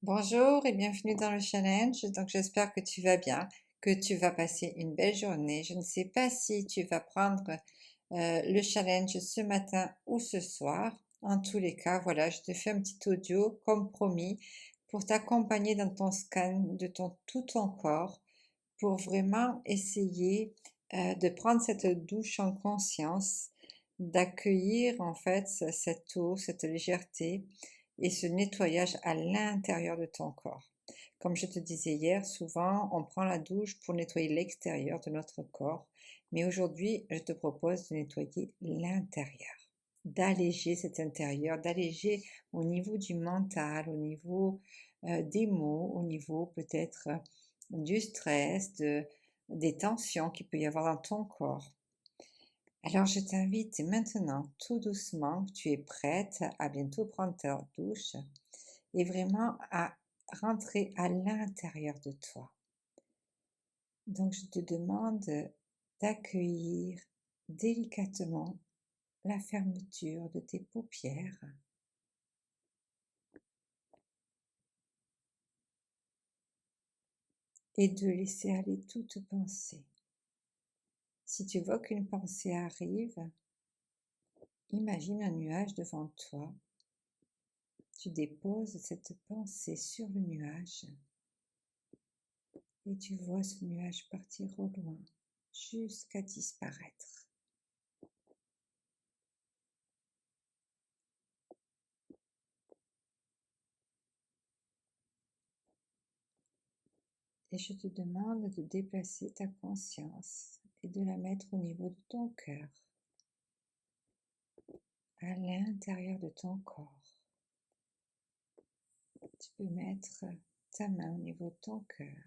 Bonjour et bienvenue dans le challenge. Donc j'espère que tu vas bien, que tu vas passer une belle journée. Je ne sais pas si tu vas prendre le challenge ce matin ou ce soir. En tous les cas, voilà, je te fais un petit audio comme promis pour t'accompagner dans ton scan de tout ton corps pour vraiment essayer de prendre cette douche en conscience, d'accueillir en fait cette eau, cette légèreté et ce nettoyage à l'intérieur de ton corps. Comme je te disais hier, souvent on prend la douche pour nettoyer l'extérieur de notre corps, mais aujourd'hui je te propose de nettoyer l'intérieur, d'alléger cet intérieur, d'alléger au niveau du mental, au niveau des mots, au niveau peut-être du stress, des tensions qu'il peut y avoir dans ton corps. Alors je t'invite maintenant tout doucement, tu es prête à bientôt prendre ta douche et vraiment à rentrer à l'intérieur de toi. Donc je te demande d'accueillir délicatement la fermeture de tes paupières et de laisser aller toute pensée. Si tu vois qu'une pensée arrive, imagine un nuage devant toi. Tu déposes cette pensée sur le nuage et tu vois ce nuage partir au loin jusqu'à disparaître. Et je te demande de déplacer ta conscience et de la mettre au niveau de ton cœur, à l'intérieur de ton corps. Tu peux mettre ta main au niveau de ton cœur.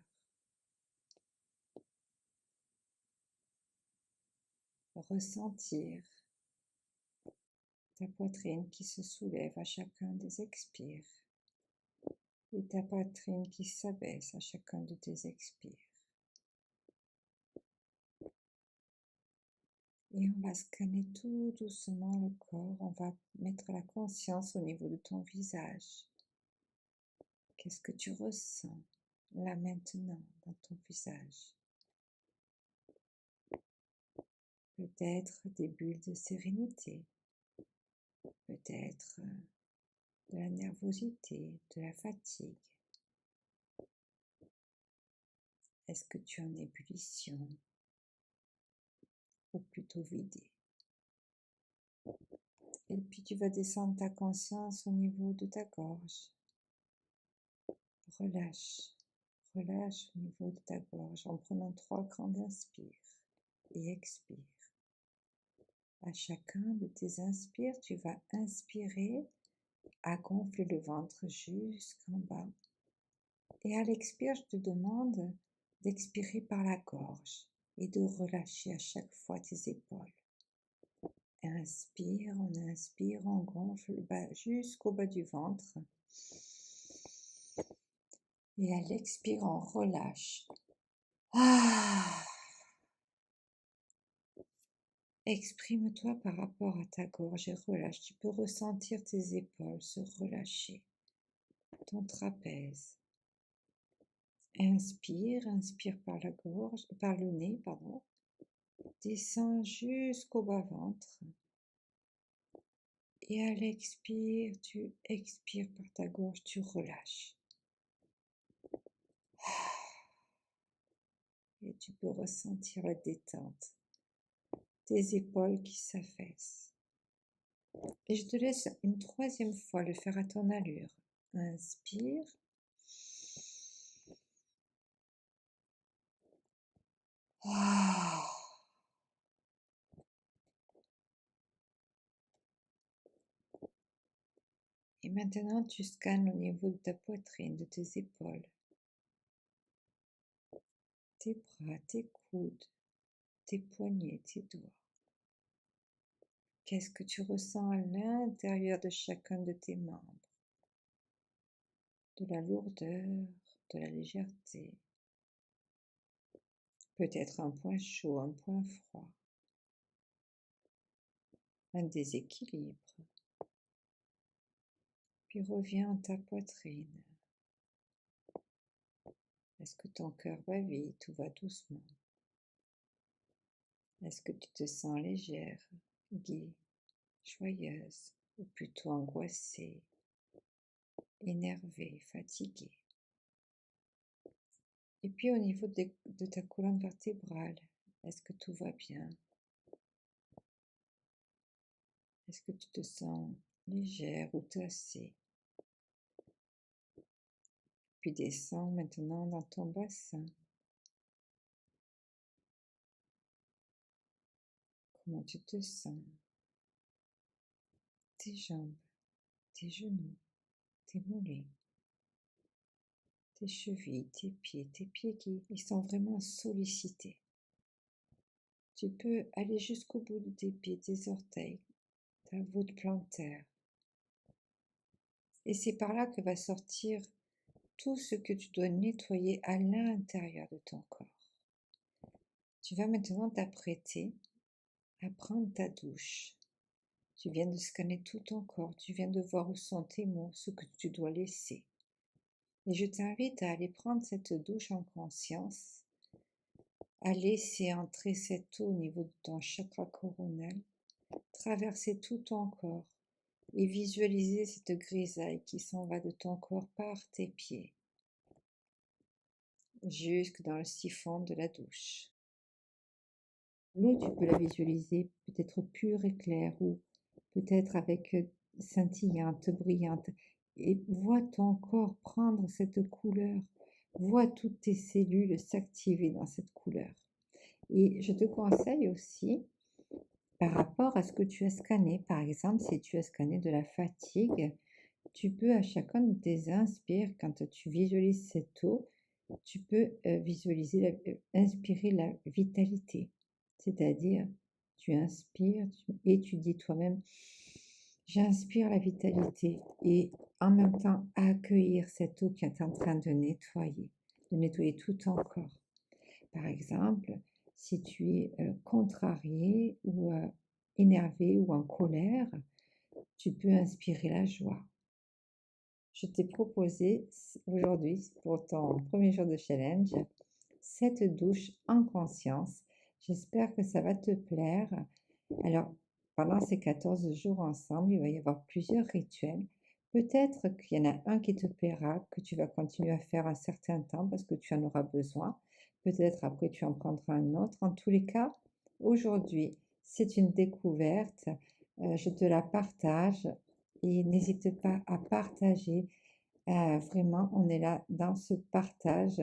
Ressentir ta poitrine qui se soulève à chacun des expires et ta poitrine qui s'abaisse à chacun de tes expires. Et on va scanner tout doucement le corps, on va mettre la conscience au niveau de ton visage. Qu'est-ce que tu ressens là maintenant dans ton visage? Peut-être des bulles de sérénité, peut-être de la nervosité, de la fatigue. Est-ce que tu es en ébullition ou plutôt vidé? Et puis tu vas descendre ta conscience au niveau de ta gorge. Relâche, relâche au niveau de ta gorge en prenant 3 grands inspires et expire. À chacun de tes inspires, tu vas inspirer à gonfler le ventre jusqu'en bas. Et à l'expire, je te demande d'expirer par la gorge et de relâcher à chaque fois tes épaules. Inspire, on gonfle le bas jusqu'au bas du ventre. Et à l'expire, on relâche. Exprime-toi par rapport à ta gorge et relâche. Tu peux ressentir tes épaules se relâcher, ton trapèze. Inspire, inspire par la gorge, par le nez, pardon. Descends jusqu'au bas-ventre. Et à l'expire, tu expires par ta gorge, tu relâches. Et tu peux ressentir la détente, tes épaules qui s'affaissent. Et je te laisse une troisième fois le faire à ton allure. Inspire. Et maintenant, tu scannes au niveau de ta poitrine, de tes épaules, tes bras, tes coudes, tes poignets, tes doigts. Qu'est-ce que tu ressens à l'intérieur de chacun de tes membres? De la lourdeur, de la légèreté. Peut-être un point chaud, un point froid. Un déséquilibre. Puis reviens à ta poitrine. Est-ce que ton cœur bat vite ou va doucement? Est-ce que tu te sens légère, gaie, joyeuse ou plutôt angoissée, énervée, fatiguée? Et puis au niveau de ta colonne vertébrale, est-ce que tout va bien? Est-ce que tu te sens légère ou tassée? Puis descends maintenant dans ton bassin. Comment tu te sens? Tes jambes, tes genoux, tes mollets, tes chevilles, tes pieds qui ils sont vraiment sollicités. Tu peux aller jusqu'au bout de tes pieds, tes orteils, ta voûte plantaire. Et c'est par là que va sortir tout ce que tu dois nettoyer à l'intérieur de ton corps. Tu vas maintenant t'apprêter à prendre ta douche. Tu viens de scanner tout ton corps, tu viens de voir où sont tes mots, ce que tu dois laisser. Et je t'invite à aller prendre cette douche en conscience, à laisser entrer cette eau au niveau de ton chakra coronal, traverser tout ton corps et visualiser cette grisaille qui s'en va de ton corps par tes pieds, jusque dans le siphon de la douche. L'eau, tu peux la visualiser peut-être pure et claire ou peut-être avec scintillante, brillante. Et vois ton corps prendre cette couleur. Vois toutes tes cellules s'activer dans cette couleur. Et je te conseille aussi, par rapport à ce que tu as scanné, par exemple, si tu as scanné de la fatigue, tu peux à chacun de tes inspires, quand tu visualises cette eau, tu peux inspirer la vitalité. C'est-à-dire, tu inspires et tu dis toi-même, j'inspire la vitalité et en même temps accueillir cette eau qui est en train de nettoyer tout ton corps. Par exemple, si tu es contrarié ou énervé ou en colère, tu peux inspirer la joie. Je t'ai proposé aujourd'hui, pour ton premier jour de challenge, cette douche en conscience. J'espère que ça va te plaire. Alors, pendant ces 14 jours ensemble, il va y avoir plusieurs rituels. Peut-être qu'il y en a un qui te plaira, que tu vas continuer à faire un certain temps parce que tu en auras besoin. Peut-être après tu en prendras un autre. En tous les cas, aujourd'hui, c'est une découverte. Je te la partage et n'hésite pas à partager. Vraiment, on est là dans ce partage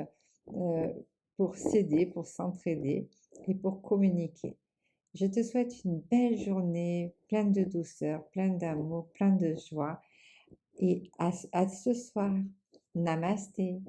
euh, pour s'aider, pour s'entraider et pour communiquer. Je te souhaite une belle journée, pleine de douceur, pleine d'amour, pleine de joie et à ce soir. Namasté.